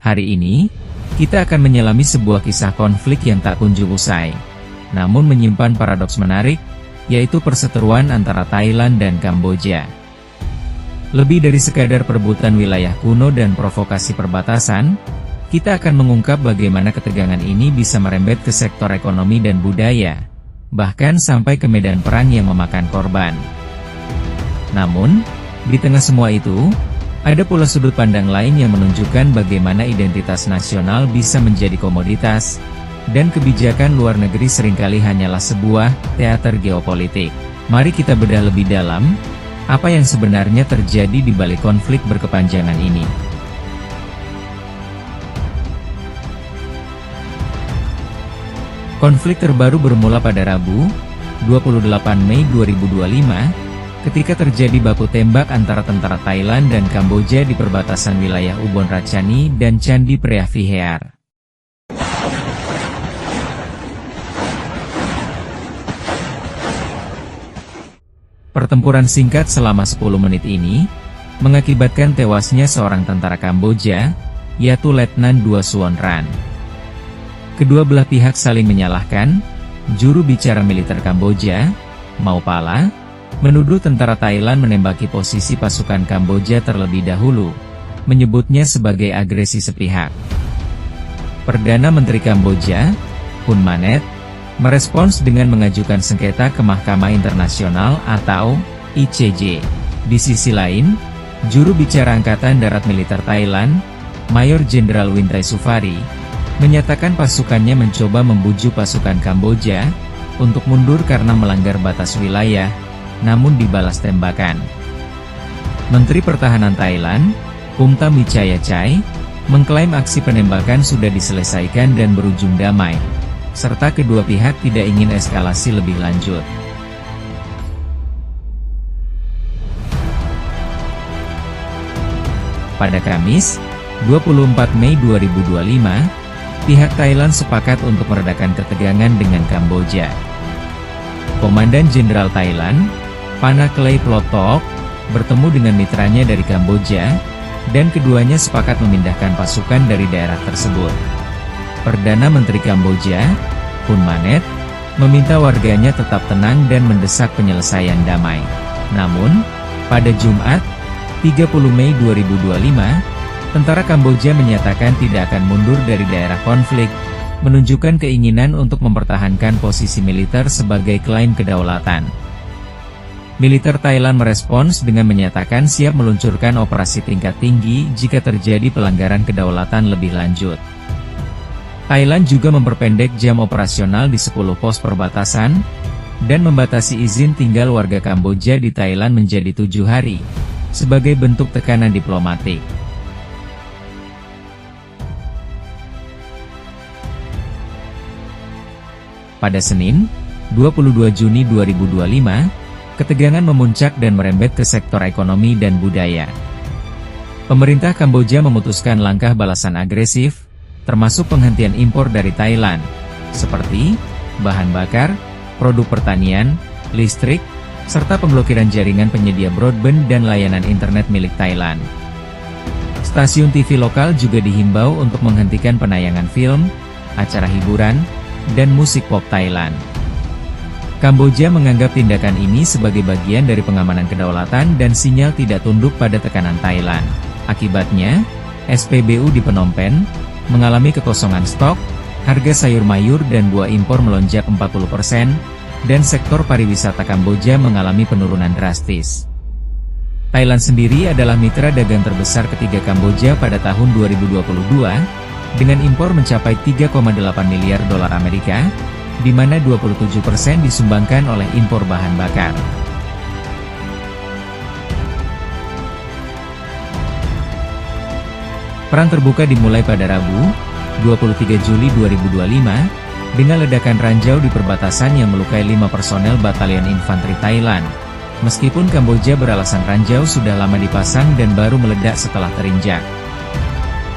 Hari ini, kita akan menyelami sebuah kisah konflik yang tak kunjung usai, namun menyimpan paradoks menarik, yaitu perseteruan antara Thailand dan Kamboja. Lebih dari sekadar perebutan wilayah kuno dan provokasi perbatasan, kita akan mengungkap bagaimana ketegangan ini bisa merembet ke sektor ekonomi dan budaya, bahkan sampai ke medan perang yang memakan korban. Namun, di tengah semua itu, ada pula sudut pandang lain yang menunjukkan bagaimana identitas nasional bisa menjadi komoditas, dan kebijakan luar negeri seringkali hanyalah sebuah teater geopolitik. Mari kita bedah lebih dalam, apa yang sebenarnya terjadi di balik konflik berkepanjangan ini. Konflik terbaru bermula pada Rabu, 28 Mei 2025, ketika terjadi baku tembak antara tentara Thailand dan Kamboja di perbatasan wilayah Ubon Ratchani dan Candi Preah Vihear. Pertempuran singkat selama 10 menit ini, mengakibatkan tewasnya seorang tentara Kamboja, yaitu Letnan II Suon Ran. Kedua belah pihak saling menyalahkan. Juru bicara militer Kamboja, Mau Pala, menuduh tentara Thailand menembaki posisi pasukan Kamboja terlebih dahulu, menyebutnya sebagai agresi sepihak. Perdana Menteri Kamboja, Hun Manet, merespons dengan mengajukan sengketa ke Mahkamah Internasional atau ICJ. Di sisi lain, juru bicara Angkatan Darat Militer Thailand, Mayor Jenderal Winthay Sufari, menyatakan pasukannya mencoba membujuk pasukan Kamboja untuk mundur karena melanggar batas wilayah, namun dibalas tembakan. Menteri Pertahanan Thailand, Phumtham Wechayachai, mengklaim aksi penembakan sudah diselesaikan dan berujung damai, serta kedua pihak tidak ingin eskalasi lebih lanjut. Pada Kamis, 24 Mei 2025, pihak Thailand sepakat untuk meredakan ketegangan dengan Kamboja. Komandan Jenderal Thailand, Panaklei Plotok, bertemu dengan mitranya dari Kamboja, dan keduanya sepakat memindahkan pasukan dari daerah tersebut. Perdana Menteri Kamboja, Hun Manet, meminta warganya tetap tenang dan mendesak penyelesaian damai. Namun, pada Jumat, 30 Mei 2025, tentara Kamboja menyatakan tidak akan mundur dari daerah konflik, menunjukkan keinginan untuk mempertahankan posisi militer sebagai klaim kedaulatan. Militer Thailand merespons dengan menyatakan siap meluncurkan operasi tingkat tinggi jika terjadi pelanggaran kedaulatan lebih lanjut. Thailand juga memperpendek jam operasional di 10 pos perbatasan, dan membatasi izin tinggal warga Kamboja di Thailand menjadi 7 hari, sebagai bentuk tekanan diplomatik. Pada Senin, 22 Juni 2025, ketegangan memuncak dan merembet ke sektor ekonomi dan budaya. Pemerintah Kamboja memutuskan langkah balasan agresif, termasuk penghentian impor dari Thailand, seperti bahan bakar, produk pertanian, listrik, serta pemblokiran jaringan penyedia broadband dan layanan internet milik Thailand. Stasiun TV lokal juga dihimbau untuk menghentikan penayangan film, acara hiburan, dan musik pop Thailand. Kamboja menganggap tindakan ini sebagai bagian dari pengamanan kedaulatan dan sinyal tidak tunduk pada tekanan Thailand. Akibatnya, SPBU di Phnom Penh mengalami kekosongan stok, harga sayur mayur dan buah impor melonjak 40%, dan sektor pariwisata Kamboja mengalami penurunan drastis. Thailand sendiri adalah mitra dagang terbesar ketiga Kamboja pada tahun 2022, dengan impor mencapai 3,8 miliar dolar Amerika, di mana 27% disumbangkan oleh impor bahan bakar. Perang terbuka dimulai pada Rabu, 23 Juli 2025, dengan ledakan ranjau di perbatasan yang melukai 5 personel Batalion Infanteri Thailand. Meskipun Kamboja beralasan ranjau sudah lama dipasang dan baru meledak setelah terinjak.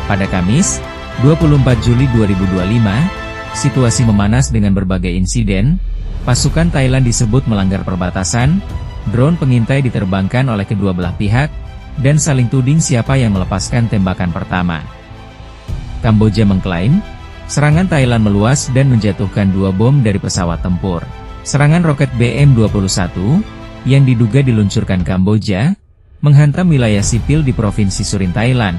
Pada Kamis, 24 Juli 2025, situasi memanas dengan berbagai insiden. Pasukan Thailand disebut melanggar perbatasan, drone pengintai diterbangkan oleh kedua belah pihak, dan saling tuding siapa yang melepaskan tembakan pertama. Kamboja mengklaim, serangan Thailand meluas dan menjatuhkan 2 bom dari pesawat tempur. Serangan roket BM-21, yang diduga diluncurkan Kamboja, menghantam wilayah sipil di Provinsi Surin, Thailand,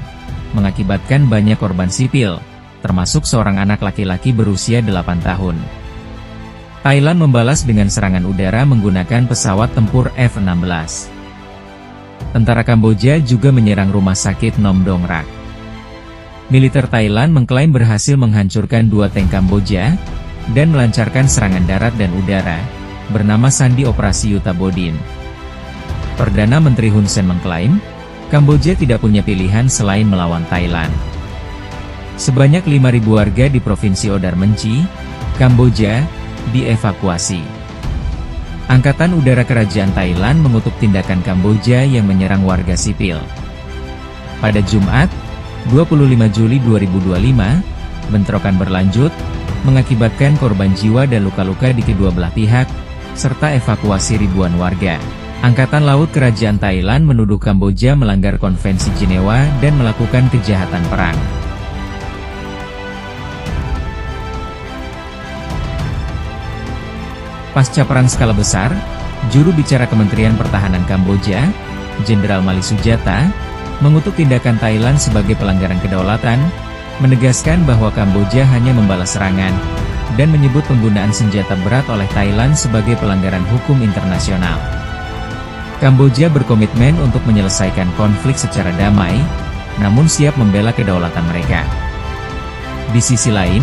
mengakibatkan banyak korban sipil, termasuk seorang anak laki-laki berusia 8 tahun. Thailand membalas dengan serangan udara menggunakan pesawat tempur F-16. Tentara Kamboja juga menyerang rumah sakit Nom Dong Rak. Militer Thailand mengklaim berhasil menghancurkan 2 tank Kamboja, dan melancarkan serangan darat dan udara, bernama Sandi Operasi Yuta Bodin. Perdana Menteri Hun Sen mengklaim, Kamboja tidak punya pilihan selain melawan Thailand. Sebanyak 5.000 warga di Provinsi Odar Menchi, Kamboja, dievakuasi. Angkatan Udara Kerajaan Thailand mengutuk tindakan Kamboja yang menyerang warga sipil. Pada Jumat, 25 Juli 2025, bentrokan berlanjut, mengakibatkan korban jiwa dan luka-luka di kedua belah pihak, serta evakuasi ribuan warga. Angkatan Laut Kerajaan Thailand menuduh Kamboja melanggar Konvensi Jenewa dan melakukan kejahatan perang. Pasca perang skala besar, juru bicara Kementerian Pertahanan Kamboja, Jenderal Mali Sujata, mengutuk tindakan Thailand sebagai pelanggaran kedaulatan, menegaskan bahwa Kamboja hanya membalas serangan, dan menyebut penggunaan senjata berat oleh Thailand sebagai pelanggaran hukum internasional. Kamboja berkomitmen untuk menyelesaikan konflik secara damai, namun siap membela kedaulatan mereka. Di sisi lain,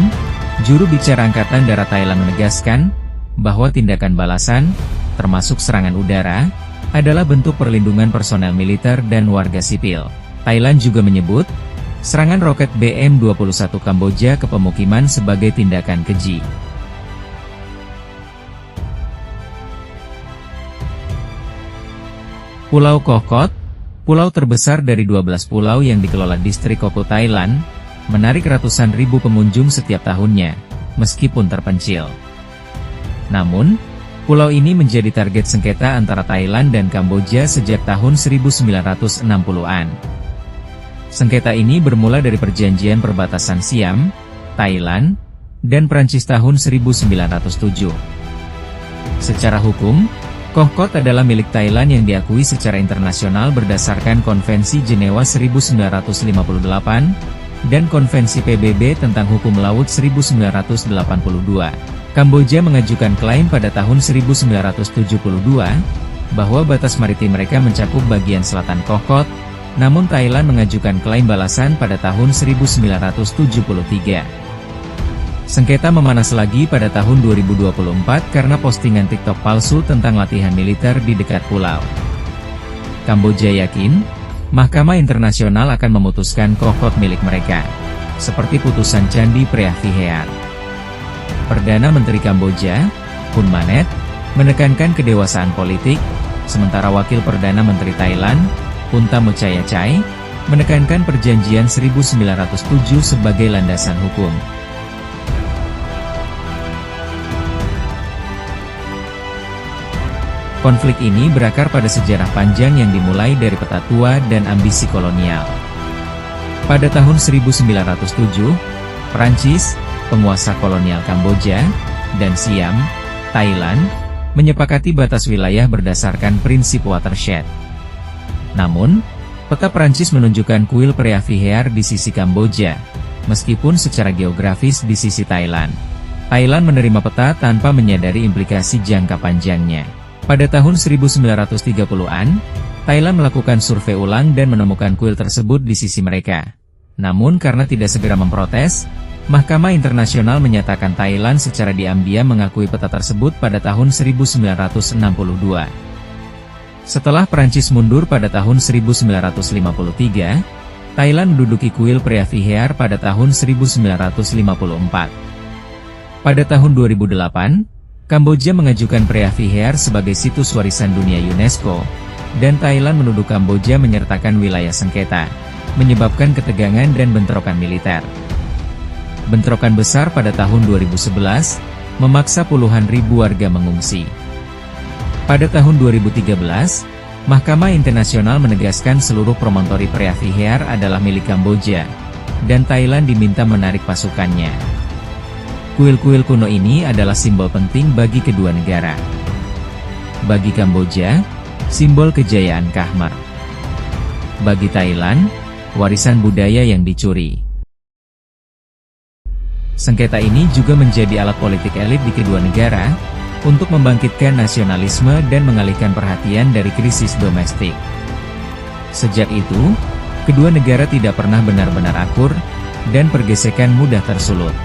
juru bicara Angkatan Darat Thailand menegaskan, bahwa tindakan balasan, termasuk serangan udara, adalah bentuk perlindungan personel militer dan warga sipil. Thailand juga menyebut, serangan roket BM-21 Kamboja ke pemukiman sebagai tindakan keji. Pulau Koh Kot, pulau terbesar dari 12 pulau yang dikelola distrik Koh Kot, Thailand, menarik ratusan ribu pengunjung setiap tahunnya, meskipun terpencil. Namun, pulau ini menjadi target sengketa antara Thailand dan Kamboja sejak tahun 1960-an. Sengketa ini bermula dari perjanjian perbatasan Siam, Thailand, dan Prancis tahun 1907. Secara hukum, Koh Kot adalah milik Thailand yang diakui secara internasional berdasarkan Konvensi Jenewa 1958, dan Konvensi PBB tentang Hukum Laut 1982. Kamboja mengajukan klaim pada tahun 1972, bahwa batas maritim mereka mencakup bagian selatan Koh Kot, namun Thailand mengajukan klaim balasan pada tahun 1973. Sengketa memanas lagi pada tahun 2024 karena postingan TikTok palsu tentang latihan militer di dekat pulau. Kamboja yakin, Mahkamah Internasional akan memutuskan Koh Kot milik mereka, seperti putusan Candi Preah Vihear. Perdana Menteri Kamboja, Hun Manet, menekankan kedewasaan politik, sementara Wakil Perdana Menteri Thailand, Punta Muchayachai, menekankan perjanjian 1907 sebagai landasan hukum. Konflik ini berakar pada sejarah panjang yang dimulai dari peta tua dan ambisi kolonial. Pada tahun 1907, Prancis, penguasa kolonial Kamboja, dan Siam, Thailand, menyepakati batas wilayah berdasarkan prinsip watershed. Namun, peta Prancis menunjukkan kuil Preah Vihear di sisi Kamboja, meskipun secara geografis di sisi Thailand. Thailand menerima peta tanpa menyadari implikasi jangka panjangnya. Pada tahun 1930-an, Thailand melakukan survei ulang dan menemukan kuil tersebut di sisi mereka. Namun karena tidak segera memprotes, Mahkamah Internasional menyatakan Thailand secara diam-diam mengakui peta tersebut pada tahun 1962. Setelah Prancis mundur pada tahun 1953, Thailand menduduki kuil Preah Vihear pada tahun 1954. Pada tahun 2008, Kamboja mengajukan Preah Vihear sebagai situs warisan dunia UNESCO, dan Thailand menuduh Kamboja menyertakan wilayah sengketa, menyebabkan ketegangan dan bentrokan militer. Bentrokan besar pada tahun 2011, memaksa puluhan ribu warga mengungsi. Pada tahun 2013, Mahkamah Internasional menegaskan seluruh promontori Preah Vihear adalah milik Kamboja, dan Thailand diminta menarik pasukannya. Kuil-kuil kuno ini adalah simbol penting bagi kedua negara. Bagi Kamboja, simbol kejayaan Khmer. Bagi Thailand, warisan budaya yang dicuri. Sengketa ini juga menjadi alat politik elit di kedua negara, untuk membangkitkan nasionalisme dan mengalihkan perhatian dari krisis domestik. Sejak itu, kedua negara tidak pernah benar-benar akur, dan pergesekan mudah tersulut.